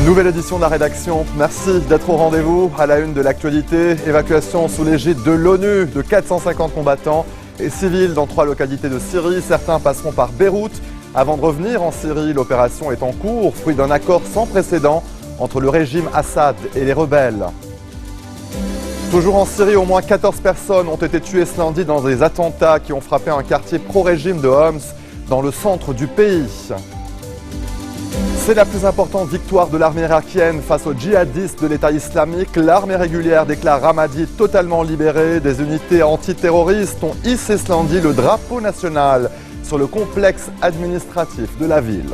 Nouvelle édition de la rédaction. Merci d'être au rendez-vous. À la une de l'actualité, évacuation sous l'égide de l'ONU de 450 combattants et civils dans 3 localités de Syrie. Certains passeront par Beyrouth. Avant de revenir en Syrie, l'opération est en cours, fruit d'un accord sans précédent entre le régime Assad et les rebelles. Toujours en Syrie, au moins 14 personnes ont été tuées ce lundi dans des attentats qui ont frappé un quartier pro-régime de Homs dans le centre du pays. C'est la plus importante victoire de l'armée irakienne face aux djihadistes de l'État islamique. L'armée régulière déclare Ramadi totalement libéré. Des unités antiterroristes ont hissé ce lundi le drapeau national sur le complexe administratif de la ville.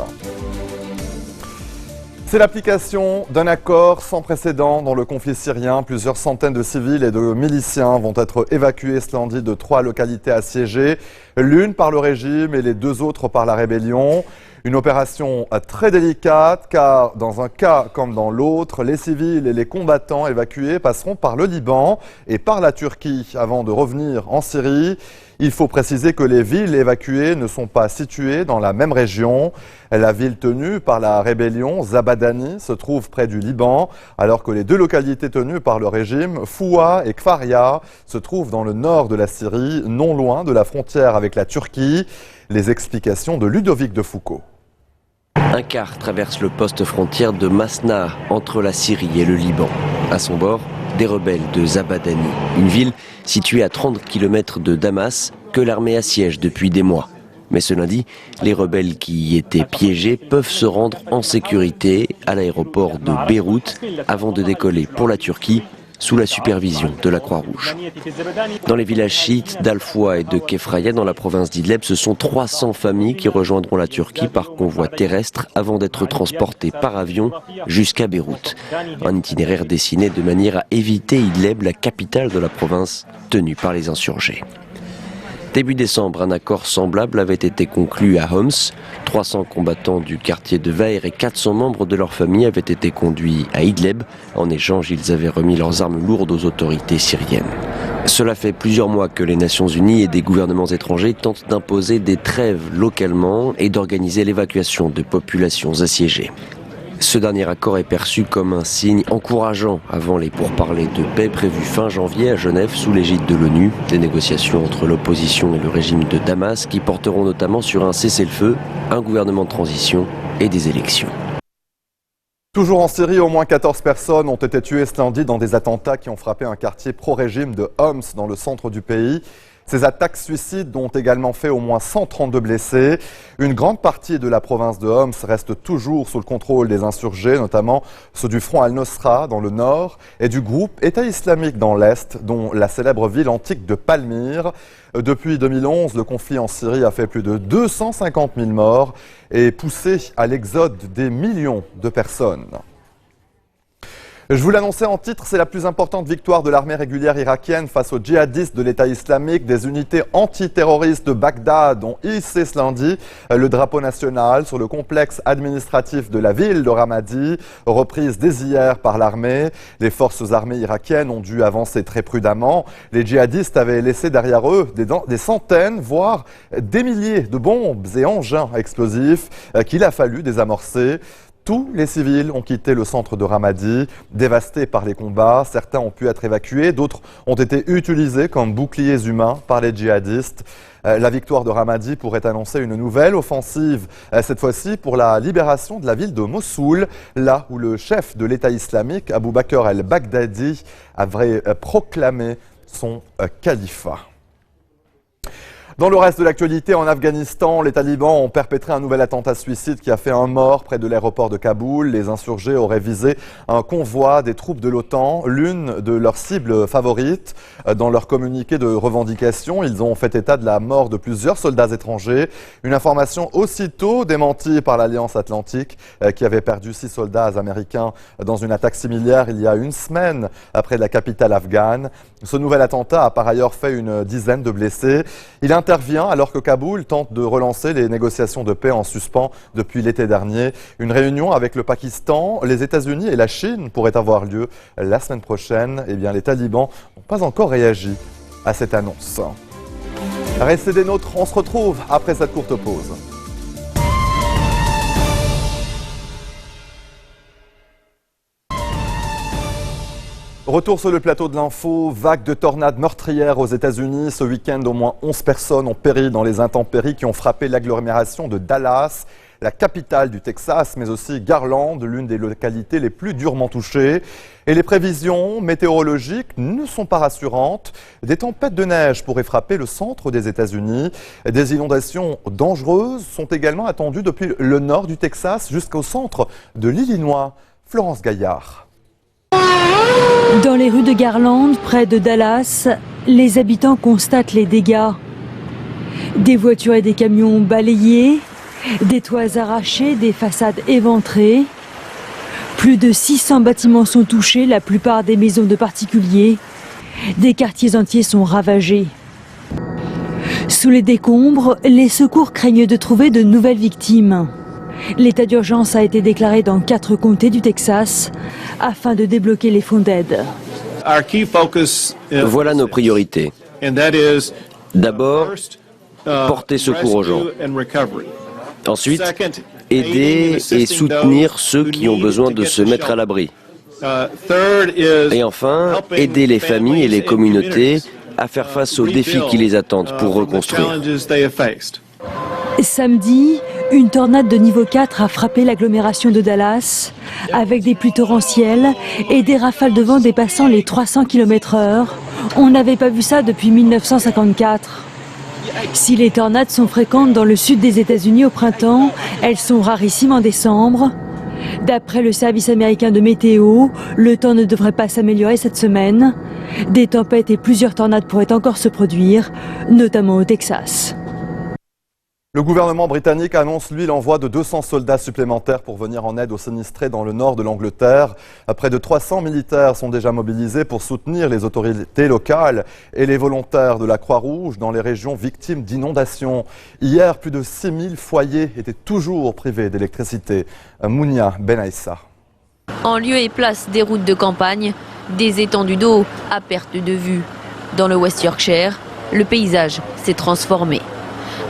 C'est l'application d'un accord sans précédent dans le conflit syrien. Plusieurs centaines de civils et de miliciens vont être évacués ce lundi de 3 localités assiégées, l'une par le régime et les 2 autres par la rébellion. Une opération très délicate car dans un cas comme dans l'autre, les civils et les combattants évacués passeront par le Liban et par la Turquie avant de revenir en Syrie. Il faut préciser que les villes évacuées ne sont pas situées dans la même région. La ville tenue par la rébellion, Zabadani, se trouve près du Liban, alors que les 2 localités tenues par le régime, Foua et Kfaria, se trouvent dans le nord de la Syrie, non loin de la frontière avec la Turquie. Les explications de Ludovic de Foucault. Un car traverse le poste frontière de Masna, entre la Syrie et le Liban. À son bord, des rebelles de Zabadani, une ville située à 30 km de Damas que l'armée assiège depuis des mois. Mais ce lundi, les rebelles qui y étaient piégés peuvent se rendre en sécurité à l'aéroport de Beyrouth avant de décoller pour la Turquie sous la supervision de la Croix-Rouge. Dans les villages chiites d'Al-Foua et de Kefraya, dans la province d'Idleb, ce sont 300 familles qui rejoindront la Turquie par convoi terrestre avant d'être transportées par avion jusqu'à Beyrouth. Un itinéraire dessiné de manière à éviter Idleb, la capitale de la province, tenue par les insurgés. Début décembre, un accord semblable avait été conclu à Homs. 300 combattants du quartier de Vaher et 400 membres de leur famille avaient été conduits à Idleb. En échange, ils avaient remis leurs armes lourdes aux autorités syriennes. Cela fait plusieurs mois que les Nations Unies et des gouvernements étrangers tentent d'imposer des trêves localement et d'organiser l'évacuation de populations assiégées. Ce dernier accord est perçu comme un signe encourageant avant les pourparlers de paix prévus fin janvier à Genève sous l'égide de l'ONU. Des négociations entre l'opposition et le régime de Damas qui porteront notamment sur un cessez-le-feu, un gouvernement de transition et des élections. Toujours en Syrie, au moins 14 personnes ont été tuées ce lundi dans des attentats qui ont frappé un quartier pro-régime de Homs dans le centre du pays. Ces attaques suicides ont également fait au moins 132 blessés. Une grande partie de la province de Homs reste toujours sous le contrôle des insurgés, notamment ceux du Front al-Nosra dans le nord et du groupe État islamique dans l'est, dont la célèbre ville antique de Palmyre. Depuis 2011, le conflit en Syrie a fait plus de 250 000 morts et poussé à l'exode des millions de personnes. Je vous l'annonçais en titre, c'est la plus importante victoire de l'armée régulière irakienne face aux djihadistes de l'État islamique. Des unités antiterroristes de Bagdad ont hissé ce lundi le drapeau national sur le complexe administratif de la ville de Ramadi, reprise dès hier par l'armée. Les forces armées irakiennes ont dû avancer très prudemment. Les djihadistes avaient laissé derrière eux des centaines, voire des milliers de bombes et engins explosifs qu'il a fallu désamorcer. Tous les civils ont quitté le centre de Ramadi, dévastés par les combats. Certains ont pu être évacués, d'autres ont été utilisés comme boucliers humains par les djihadistes. La victoire de Ramadi pourrait annoncer une nouvelle offensive, cette fois-ci pour la libération de la ville de Mossoul, là où le chef de l'État islamique, Abu Bakr al-Baghdadi, avait proclamé son califat. Dans le reste de l'actualité, en Afghanistan, les talibans ont perpétré un nouvel attentat suicide qui a fait un mort près de l'aéroport de Kaboul. Les insurgés auraient visé un convoi des troupes de l'OTAN, l'une de leurs cibles favorites. Dans leur communiqué de revendication, ils ont fait état de la mort de plusieurs soldats étrangers. Une information aussitôt démentie par l'Alliance Atlantique qui avait perdu 6 soldats américains dans une attaque similaire il y a une semaine près de la capitale afghane. Ce nouvel attentat a par ailleurs fait une dizaine de blessés. Il intervient alors que Kaboul tente de relancer les négociations de paix en suspens depuis l'été dernier. Une réunion avec le Pakistan, les États-Unis et la Chine pourrait avoir lieu la semaine prochaine. Eh bien, les talibans n'ont pas encore réagi à cette annonce. Restez des nôtres, on se retrouve après cette courte pause. Retour sur le plateau de l'info, vague de tornades meurtrières aux États-Unis. Ce week-end, au moins 11 personnes ont péri dans les intempéries qui ont frappé l'agglomération de Dallas, la capitale du Texas, mais aussi Garland, l'une des localités les plus durement touchées. Et les prévisions météorologiques ne sont pas rassurantes. Des tempêtes de neige pourraient frapper le centre des États-Unis. Des inondations dangereuses sont également attendues depuis le nord du Texas jusqu'au centre de l'Illinois. Florence Gaillard. Dans les rues de Garland, près de Dallas, les habitants constatent les dégâts. Des voitures et des camions balayés, des toits arrachés, des façades éventrées. Plus de 600 bâtiments sont touchés, la plupart des maisons de particuliers. Des quartiers entiers sont ravagés. Sous les décombres, les secours craignent de trouver de nouvelles victimes. L'état d'urgence a été déclaré dans 4 comtés du Texas afin de débloquer les fonds d'aide. Voilà nos priorités. D'abord, porter secours aux gens. Ensuite, aider et soutenir ceux qui ont besoin de se mettre à l'abri. Et enfin, aider les familles et les communautés à faire face aux défis qui les attendent pour reconstruire. Samedi, une tornade de niveau 4 a frappé l'agglomération de Dallas avec des pluies torrentielles et des rafales de vent dépassant les 300 km/h. On n'avait pas vu ça depuis 1954. Si les tornades sont fréquentes dans le sud des États-Unis au printemps, elles sont rarissimes en décembre. D'après le service américain de météo, le temps ne devrait pas s'améliorer cette semaine. Des tempêtes et plusieurs tornades pourraient encore se produire, notamment au Texas. Le gouvernement britannique annonce, lui, l'envoi de 200 soldats supplémentaires pour venir en aide aux sinistrés dans le nord de l'Angleterre. Près de 300 militaires sont déjà mobilisés pour soutenir les autorités locales et les volontaires de la Croix-Rouge dans les régions victimes d'inondations. Hier, plus de 6000 foyers étaient toujours privés d'électricité. Mounia Benaïssa. En lieu et place des routes de campagne, des étendues d'eau à perte de vue. Dans le West Yorkshire, le paysage s'est transformé.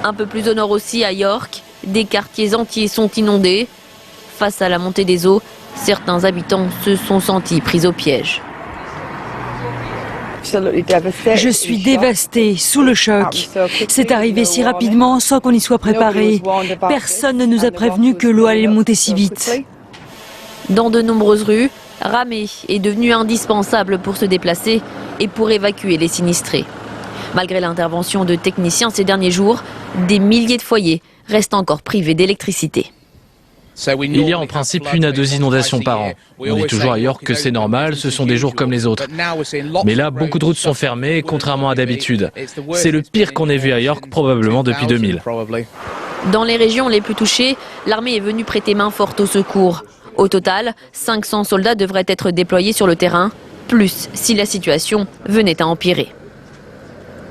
Un peu plus au nord aussi, à York, des quartiers entiers sont inondés. Face à la montée des eaux, certains habitants se sont sentis pris au piège. Je suis dévastée, sous le choc. C'est arrivé si rapidement sans qu'on y soit préparé. Personne ne nous a prévenu que l'eau allait monter si vite. Dans de nombreuses rues, ramer est devenu indispensable pour se déplacer et pour évacuer les sinistrés. Malgré l'intervention de techniciens ces derniers jours, des milliers de foyers restent encore privés d'électricité. Il y a en principe 1 à 2 inondations par an. On dit toujours à York que c'est normal, ce sont des jours comme les autres. Mais là, beaucoup de routes sont fermées, contrairement à d'habitude. C'est le pire qu'on ait vu à York, probablement depuis 2000. Dans les régions les plus touchées, l'armée est venue prêter main forte au secours. Au total, 500 soldats devraient être déployés sur le terrain, plus si la situation venait à empirer.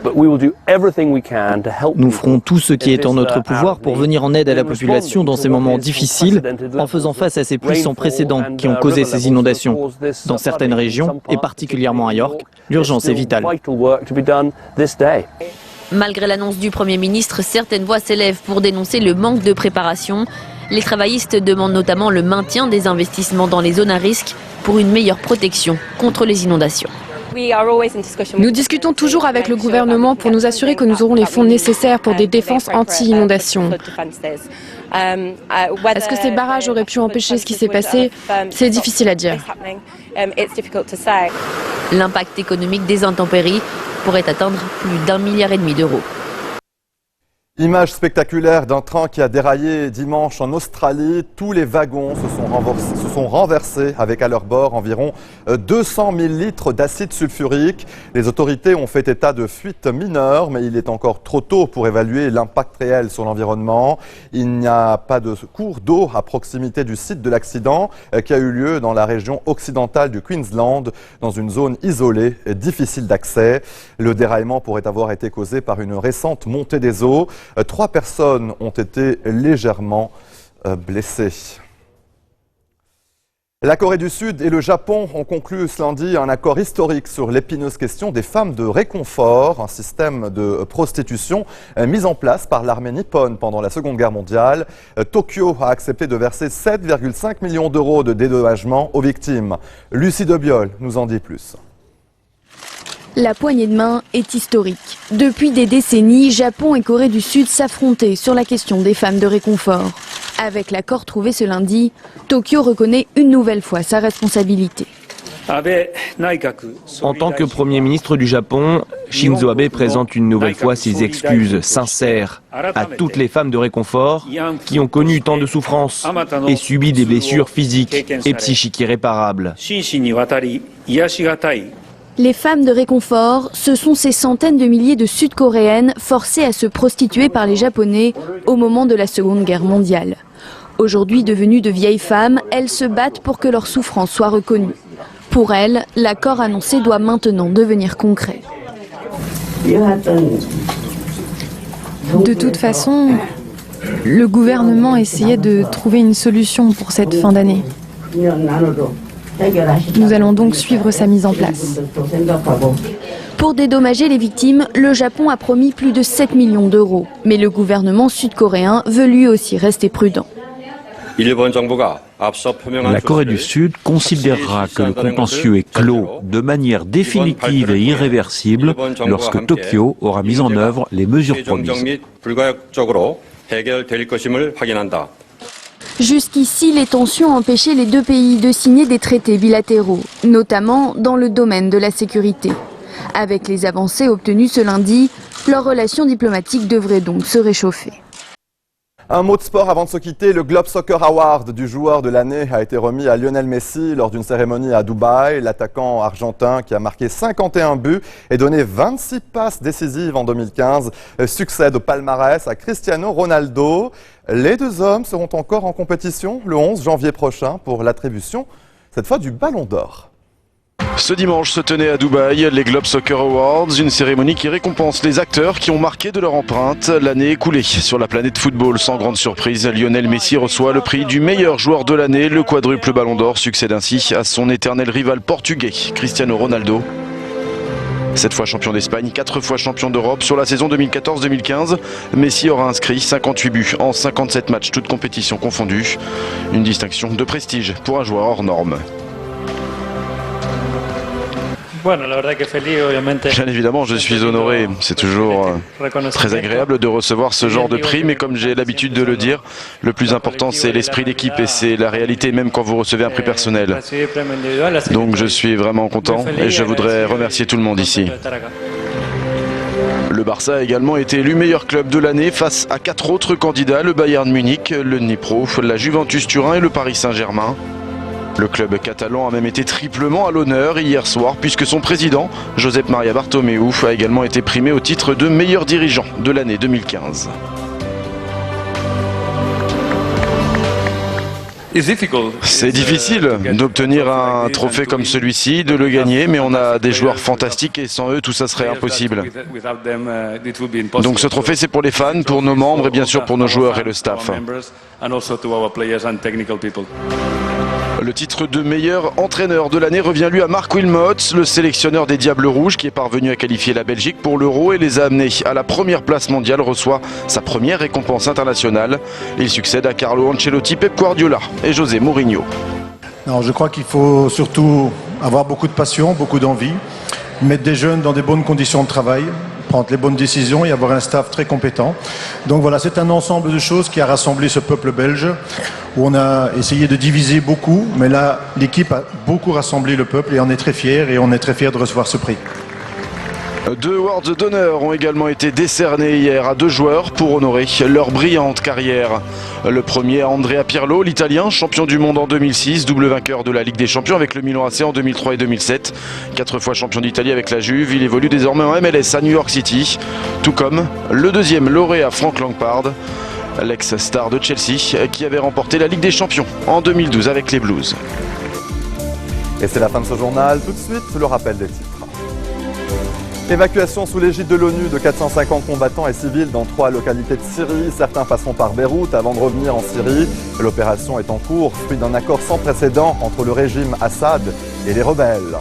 Nous ferons tout ce qui est en notre pouvoir pour venir en aide à la population dans ces moments difficiles, en faisant face à ces pluies sans précédent qui ont causé ces inondations. Dans certaines régions, et particulièrement à York, l'urgence est vitale. Malgré l'annonce du Premier ministre, certaines voix s'élèvent pour dénoncer le manque de préparation. Les travaillistes demandent notamment le maintien des investissements dans les zones à risque pour une meilleure protection contre les inondations. Nous discutons toujours avec le gouvernement pour nous assurer que nous aurons les fonds nécessaires pour des défenses anti-inondations. Est-ce que ces barrages auraient pu empêcher ce qui s'est passé? C'est difficile à dire. L'impact économique des intempéries pourrait atteindre plus d'1,5 milliard d'euros. Image spectaculaire d'un train qui a déraillé dimanche en Australie. Tous les wagons se sont renversés avec à leur bord environ 200 000 litres d'acide sulfurique. Les autorités ont fait état de fuites mineures, mais il est encore trop tôt pour évaluer l'impact réel sur l'environnement. Il n'y a pas de cours d'eau à proximité du site de l'accident qui a eu lieu dans la région occidentale du Queensland, dans une zone isolée et difficile d'accès. Le déraillement pourrait avoir été causé par une récente montée des eaux. 3 personnes ont été légèrement blessées. La Corée du Sud et le Japon ont conclu ce lundi un accord historique sur l'épineuse question des femmes de réconfort, un système de prostitution mis en place par l'armée nippone pendant la Seconde Guerre mondiale. Tokyo a accepté de verser 7,5 millions d'euros de dédommagement aux victimes. Lucie Debiol nous en dit plus. La poignée de main est historique. Depuis des décennies, Japon et Corée du Sud s'affrontaient sur la question des femmes de réconfort. Avec l'accord trouvé ce lundi, Tokyo reconnaît une nouvelle fois sa responsabilité. En tant que Premier ministre du Japon, Shinzo Abe présente une nouvelle fois ses excuses sincères à toutes les femmes de réconfort qui ont connu tant de souffrances et subi des blessures physiques et psychiques irréparables. Les femmes de réconfort, ce sont ces centaines de milliers de Sud-Coréennes forcées à se prostituer par les Japonais au moment de la Seconde Guerre mondiale. Aujourd'hui devenues de vieilles femmes, elles se battent pour que leur souffrance soit reconnue. Pour elles, l'accord annoncé doit maintenant devenir concret. De toute façon, le gouvernement essayait de trouver une solution pour cette fin d'année. Nous allons donc suivre sa mise en place. Pour dédommager les victimes, le Japon a promis plus de 7 millions d'euros. Mais le gouvernement sud-coréen veut lui aussi rester prudent. La Corée du Sud considérera que le contentieux est clos de manière définitive et irréversible lorsque Tokyo aura mis en œuvre les mesures promises. Jusqu'ici, les tensions empêchaient les deux pays de signer des traités bilatéraux, notamment dans le domaine de la sécurité. Avec les avancées obtenues ce lundi, leurs relations diplomatiques devraient donc se réchauffer. Un mot de sport avant de se quitter, le Globe Soccer Award du joueur de l'année a été remis à Lionel Messi lors d'une cérémonie à Dubaï. L'attaquant argentin qui a marqué 51 buts et donné 26 passes décisives en 2015 succède au palmarès à Cristiano Ronaldo. Les deux hommes seront encore en compétition le 11 janvier prochain pour l'attribution, cette fois du Ballon d'Or. Ce dimanche se tenait à Dubaï les Globe Soccer Awards, une cérémonie qui récompense les acteurs qui ont marqué de leur empreinte l'année écoulée sur la planète football. Sans grande surprise, Lionel Messi reçoit le prix du meilleur joueur de l'année. Le quadruple Ballon d'Or succède ainsi à son éternel rival portugais, Cristiano Ronaldo. 7 fois champion d'Espagne, 4 fois champion d'Europe. Sur la saison 2014-2015, Messi aura inscrit 58 buts en 57 matchs, toutes compétitions confondues. Une distinction de prestige pour un joueur hors norme. Bien évidemment, je suis honoré. C'est toujours très agréable de recevoir ce genre de prix, mais comme j'ai l'habitude de le dire, le plus important c'est l'esprit d'équipe et c'est la réalité même quand vous recevez un prix personnel. Donc je suis vraiment content et je voudrais remercier tout le monde ici. Le Barça a également été élu meilleur club de l'année face à 4 autres candidats, le Bayern Munich, le Dnipro, la Juventus Turin et le Paris Saint-Germain. Le club catalan a même été triplement à l'honneur hier soir puisque son président, Josep Maria Bartomeu, a également été primé au titre de meilleur dirigeant de l'année 2015. C'est difficile d'obtenir un trophée comme celui-ci, de le gagner, mais on a des joueurs fantastiques et sans eux tout ça serait impossible. Donc ce trophée c'est pour les fans, pour nos membres et bien sûr pour nos joueurs et le staff. Le titre de meilleur entraîneur de l'année revient lui à Marc Wilmots, le sélectionneur des Diables Rouges qui est parvenu à qualifier la Belgique pour l'Euro et les a amenés à la première place mondiale, reçoit sa première récompense internationale. Il succède à Carlo Ancelotti, Pep Guardiola et José Mourinho. Alors, je crois qu'il faut surtout avoir beaucoup de passion, beaucoup d'envie, mettre des jeunes dans des bonnes conditions de travail, prendre les bonnes décisions et avoir un staff très compétent. Donc voilà, c'est un ensemble de choses qui a rassemblé ce peuple belge, où on a essayé de diviser beaucoup, mais là, l'équipe a beaucoup rassemblé le peuple et on est très fiers de recevoir ce prix. 2 awards d'honneur ont également été décernés hier à 2 joueurs pour honorer leur brillante carrière. Le premier à Andrea Pirlo, l'Italien, champion du monde en 2006, double vainqueur de la Ligue des Champions avec le Milan AC en 2003 et 2007. 4 fois champion d'Italie avec la Juve, il évolue désormais en MLS à New York City. Tout comme le deuxième lauréat Frank Lampard, l'ex-star de Chelsea, qui avait remporté la Ligue des Champions en 2012 avec les Blues. Et c'est la fin de ce journal. Tout de suite, le rappel des titres. Évacuation sous l'égide de l'ONU de 450 combattants et civils dans 3 localités de Syrie. Certains passeront par Beyrouth avant de revenir en Syrie. L'opération est en cours, fruit d'un accord sans précédent entre le régime Assad et les rebelles.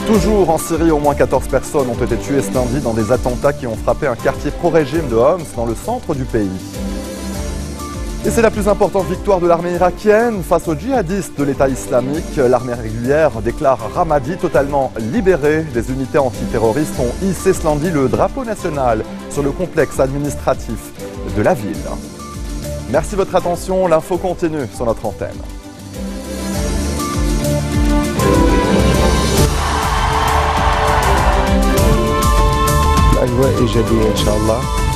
Toujours en Syrie, au moins 14 personnes ont été tuées ce lundi dans des attentats qui ont frappé un quartier pro-régime de Homs dans le centre du pays. Et c'est la plus importante victoire de l'armée irakienne face aux djihadistes de l'État islamique. L'armée régulière déclare Ramadi totalement libéré. Les unités antiterroristes ont hissé ce lundi le drapeau national sur le complexe administratif de la ville. Merci de votre attention. L'info continue sur notre antenne. الأجواء إيجابية إن شاء الله.